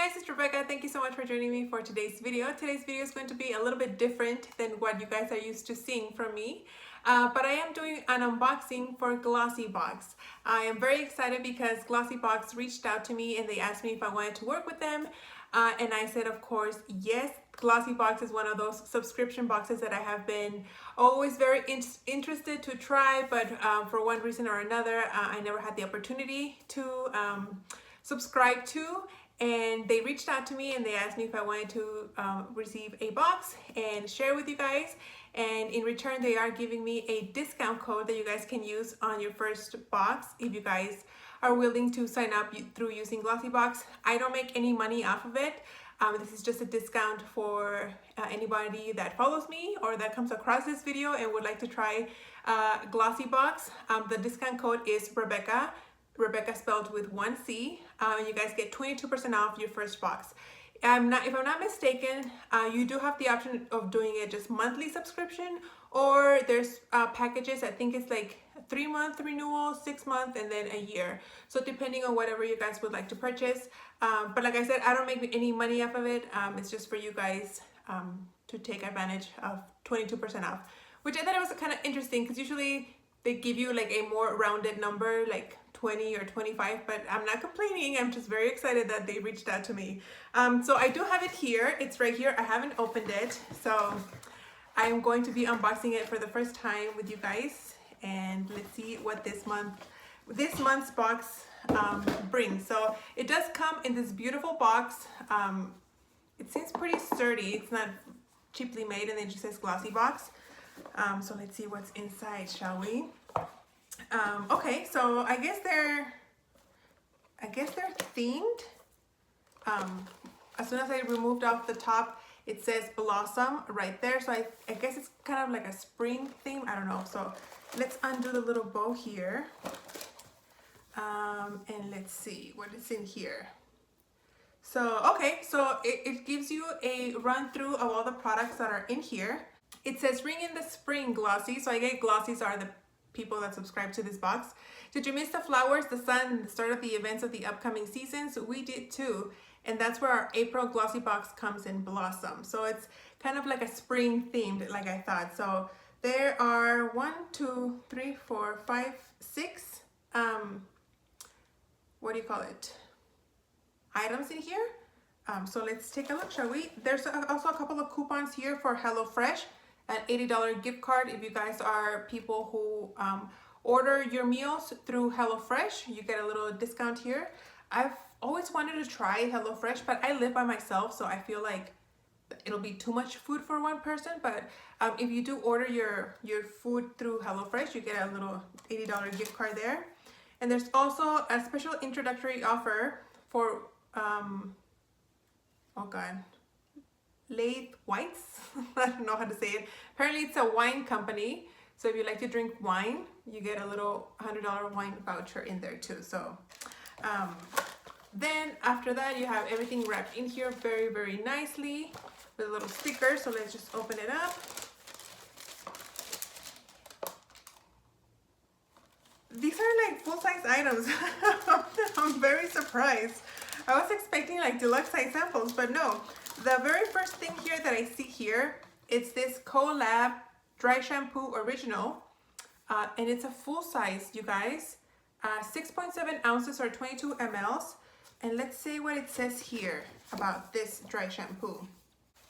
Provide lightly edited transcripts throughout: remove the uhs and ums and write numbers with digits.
guys, it's Rebecca. Thank you so much for joining me for today's video. Today's video is going to be a little bit different than what you guys are used to seeing from me. But I am doing an unboxing for Glossybox. I am very excited because Glossybox reached out to me and they asked me if I wanted to work with them. And I said, of course, yes. Glossybox is one of those subscription boxes that I have been always very interested to try, but for one reason or another, I never had the opportunity to subscribe to. And they reached out to me and they asked me if I wanted to receive a box and share with you guys. And in return, they are giving me a discount code that you guys can use on your first box if you guys are willing to sign up through using Glossybox. I don't make any money off of it. This is just a discount for anybody that follows me or that comes across this video and would like to try Glossybox. The discount code is Rebecca. Rebecca spelled with one C. You guys get 22% off your first box. If I'm not mistaken, you do have the option of doing it just monthly subscription, or there's packages. I think it's like 3-month renewal, 6-month, and then a year. So depending on whatever you guys would like to purchase. But like I said, I don't make any money off of it. It's just for you guys to take advantage of 22% off, which I thought it was kind of interesting because usually they give you like a more rounded number, like 20 or 25, but I'm not complaining. I'm just very excited that they reached out to me. So I do have it here. It's right here. I haven't opened it. So I'm going to be unboxing it for the first time with you guys. And let's see what this month's box brings. So it does come in this beautiful box. It seems pretty sturdy. It's not cheaply made, and it just says Glossybox. So let's see what's inside, shall we? Okay, so I guess they're themed. As soon as I removed off the top, it says Blossom right there. So I guess it's kind of like a spring theme. I don't know. So let's undo the little bow here. And let's see what is in here. So, okay, so it gives you a run through of all the products that are in here. It says ring in the spring glossy. So I guess glossies are the people that subscribe to this box. Did you miss the flowers, the sun, and the start of the events of the upcoming seasons? We did too. And that's where our April glossy box comes in Blossom. So it's kind of like a spring themed, like I thought. So there are 1, 2, 3, 4, 5, 6, what do you call it? Items in here. So let's take a look, shall we? There's also a couple of coupons here for HelloFresh. An $80 gift card if you guys are people who order your meals through HelloFresh. You get a little discount here. I've always wanted to try HelloFresh, but I live by myself, so I feel like it'll be too much food for one person. But if you do order your food through HelloFresh, you get a little $80 gift card there. And there's also a special introductory offer for, oh God, Lathe Whites. I don't know how to say it. Apparently it's a wine company. So if you like to drink wine, you get a little $100 wine voucher in there too. So then after that, you have everything wrapped in here very, very nicely with a little sticker. So let's just open it up. These are like full-size items. I'm very surprised. I was expecting like deluxe size samples, but no. The very first thing here that I see here, it's this Collab Dry Shampoo Original. And it's a full size, you guys. 6.7 ounces or 22 mLs. And let's see what it says here about this dry shampoo.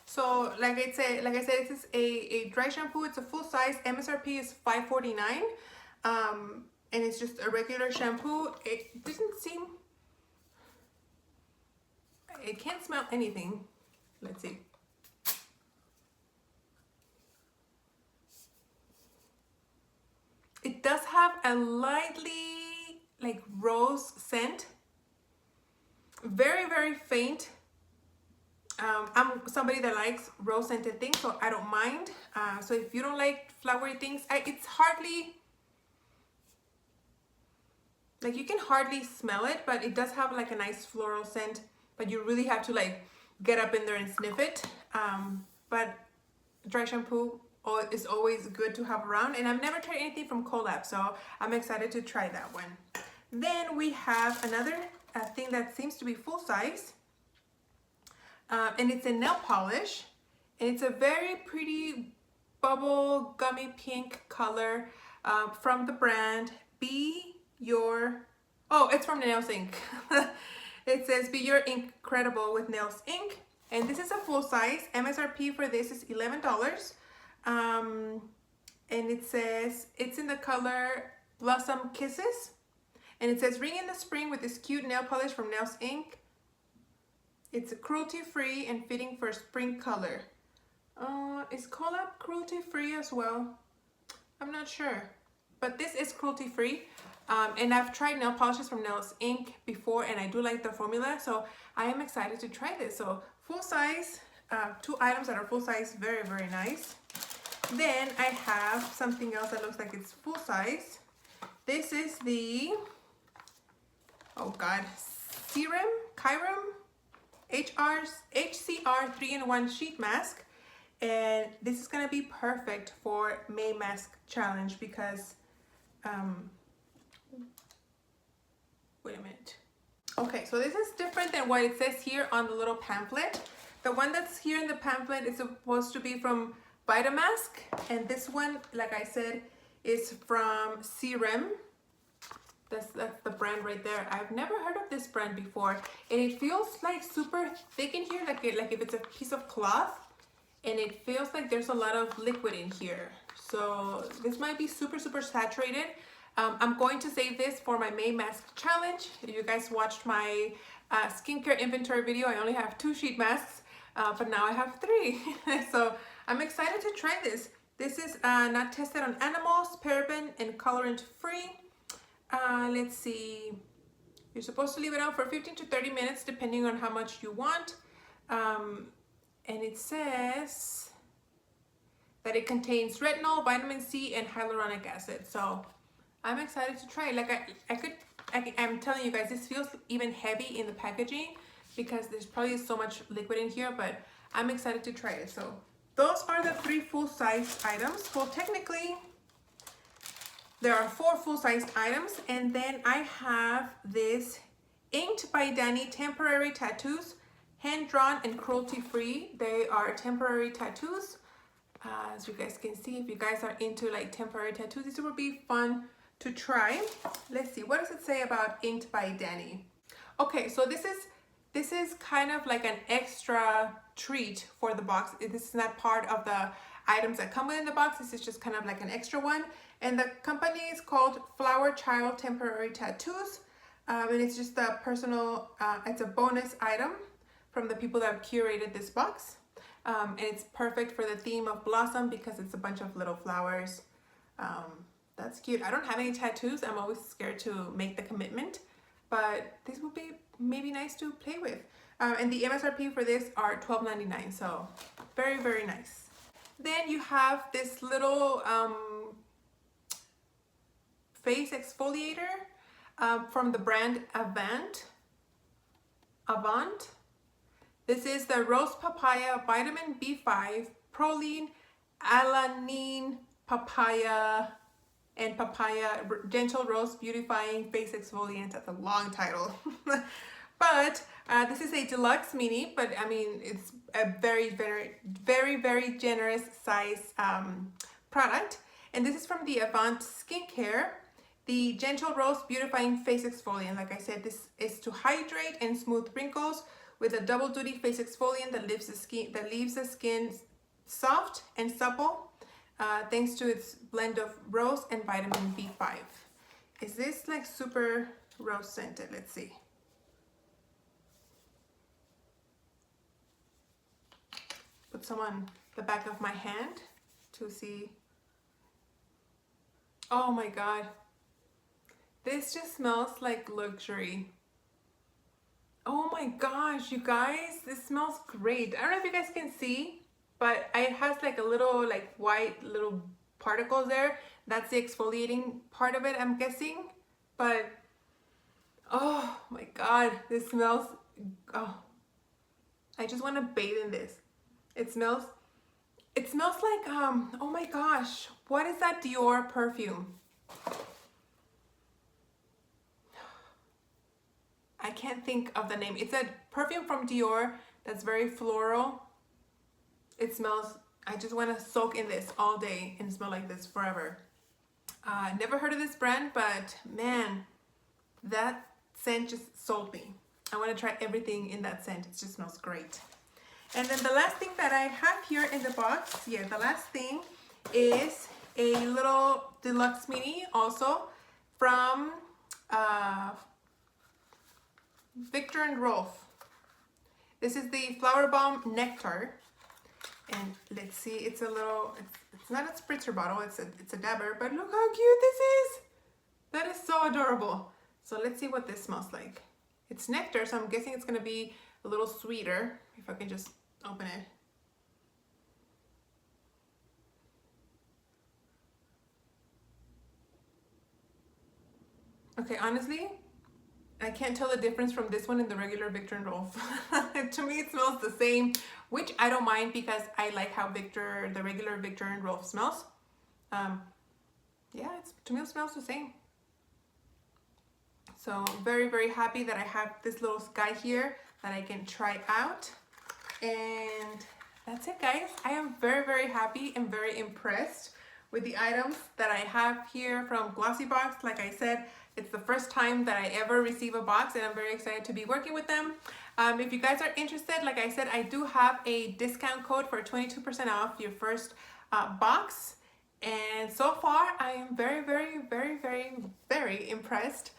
So like I said, this is a dry shampoo. It's a full size. MSRP is $5.49. And it's just a regular shampoo. It doesn't seem, it can't smell anything. Let's see. It does have a lightly like rose scent. Very, very faint. I'm somebody that likes rose scented things, so I don't mind. So if you don't like flowery things, it's hardly, like you can hardly smell it, but it does have like a nice floral scent, but you really have to like get up in there and sniff it. But dry shampoo is always good to have around, and I've never tried anything from Collab, so I'm excited to try that one. Then we have another thing that seems to be full size. and it's a nail polish, and it's a very pretty bubble gummy pink color from the brand Be Your, oh, it's from Nails Inc. It says Be Your Incredible with Nails Inc. And this is a full size. MSRP for this is $11. And it says it's in the color Blossom Kisses. And it says ring in the spring with this cute nail polish from Nails Inc. It's cruelty free and fitting for spring color. Is Collab cruelty free as well? I'm not sure, but this is cruelty free. And I've tried nail polishes from Nails Inc. before, and I do like the formula, so I am excited to try this. So full size, 2 items that are full size, very, very nice. Then I have something else that looks like it's full size. This is the, oh God, Kyrum HCR 3-in-1 sheet mask. And this is gonna be perfect for May mask challenge because, wait a minute. Okay, so this is different than what it says here on the little pamphlet. The one that's here in the pamphlet is supposed to be from Vitamask, and this one, like I said, is from Serum. That's the brand right there. I've never heard of this brand before, and it feels like super thick in here, like if it's a piece of cloth. And it feels like there's a lot of liquid in here. So this might be super, super saturated. I'm going to save this for my May mask challenge. If you guys watched my skincare inventory video, I only have 2 sheet masks, but now I have 3. So I'm excited to try this. This is not tested on animals, paraben and colorant free. Let's see. You're supposed to leave it out for 15 to 30 minutes depending on how much you want. And it says that it contains retinol, vitamin C, and hyaluronic acid. So I'm excited to try it. Like I'm telling you guys, this feels even heavy in the packaging because there's probably so much liquid in here, but I'm excited to try it. So those are the 3 full-size items. Well, technically, there are 4 full-size items, and then I have this Inked by Danny temporary tattoos, hand-drawn and cruelty-free. They are temporary tattoos. As you guys can see, if you guys are into like temporary tattoos, this would be fun to try. Let's see, what does it say about Inked by Danny? Okay, so this is kind of like an extra treat for the box. This is not part of the items that come within the box. This is just kind of like an extra one. And the company is called Flower Child Temporary Tattoos. And it's just a personal, it's a bonus item from the people that have curated this box. And it's perfect for the theme of Blossom because it's a bunch of little flowers. That's cute. I don't have any tattoos. I'm always scared to make the commitment, but this would be maybe nice to play with. And the MSRP for this are $12.99, so very, very nice. Then you have this little face exfoliator from the brand Avant. This is the Rose Papaya Vitamin B5 Proline Alanine Papaya and Papaya Gentle Rose Beautifying Face Exfoliant. That's a long title. But this is a deluxe mini, but I mean, it's a very, very, very, very generous size product. And this is from the Avant Skincare, the Gentle Rose Beautifying Face Exfoliant. Like I said, this is to hydrate and smooth wrinkles with a double duty face exfoliant that leaves the skin soft and supple, thanks to its blend of rose and vitamin B5. Is this like super rose scented? Let's see. Put some on the back of my hand to see. Oh my God. This just smells like luxury. Oh my gosh, you guys, this smells great. I don't know if you guys can see, but it has like a little like white little particles there. That's the exfoliating part of it, I'm guessing. But oh my God, this smells, oh, I just want to bathe in this. It smells like, oh my gosh, what is that Dior perfume? I can't think of the name. It's a perfume from Dior that's very floral. It smells, I just want to soak in this all day and smell like this forever. Never heard of this brand, but man, that scent just sold me. I want to try everything in that scent. It just smells great. And then the last thing that I have here in the box, the last thing is a little deluxe mini also from Victor and Rolf. This is the Flower Bomb Nectar. And let's see, it's a little, it's not a spritzer bottle, it's a dabber, but look how cute this is. That is so adorable. So let's see what this smells like. It's nectar, so I'm guessing it's gonna be a little sweeter. If I can just open it. Okay, honestly, I can't tell the difference from this one and the regular Victor and Rolf. To me, it smells the same, which I don't mind because I like how the regular Victor and Rolf smells. Yeah, to me, it smells the same. So very, very happy that I have this little guy here that I can try out. And that's it, guys. I am very, very happy and very impressed with the items that I have here from Glossybox. Like I said, it's the first time that I ever receive a box, and I'm very excited to be working with them. If you guys are interested, like I said, I do have a discount code for 22% off your first box. And so far, I am very, very, very, very, very impressed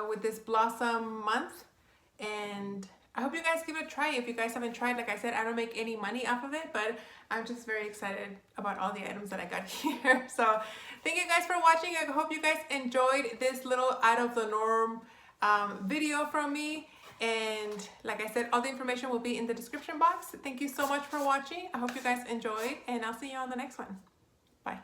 with this Blossom month. And I hope you guys give it a try. If you guys haven't tried, like I said, I don't make any money off of it, but I'm just very excited about all the items that I got here. So thank you guys for watching. I hope you guys enjoyed this little out of the norm video from me. And like I said, all the information will be in the description box. Thank you so much for watching. I hope you guys enjoyed, and I'll see you on the next one. Bye.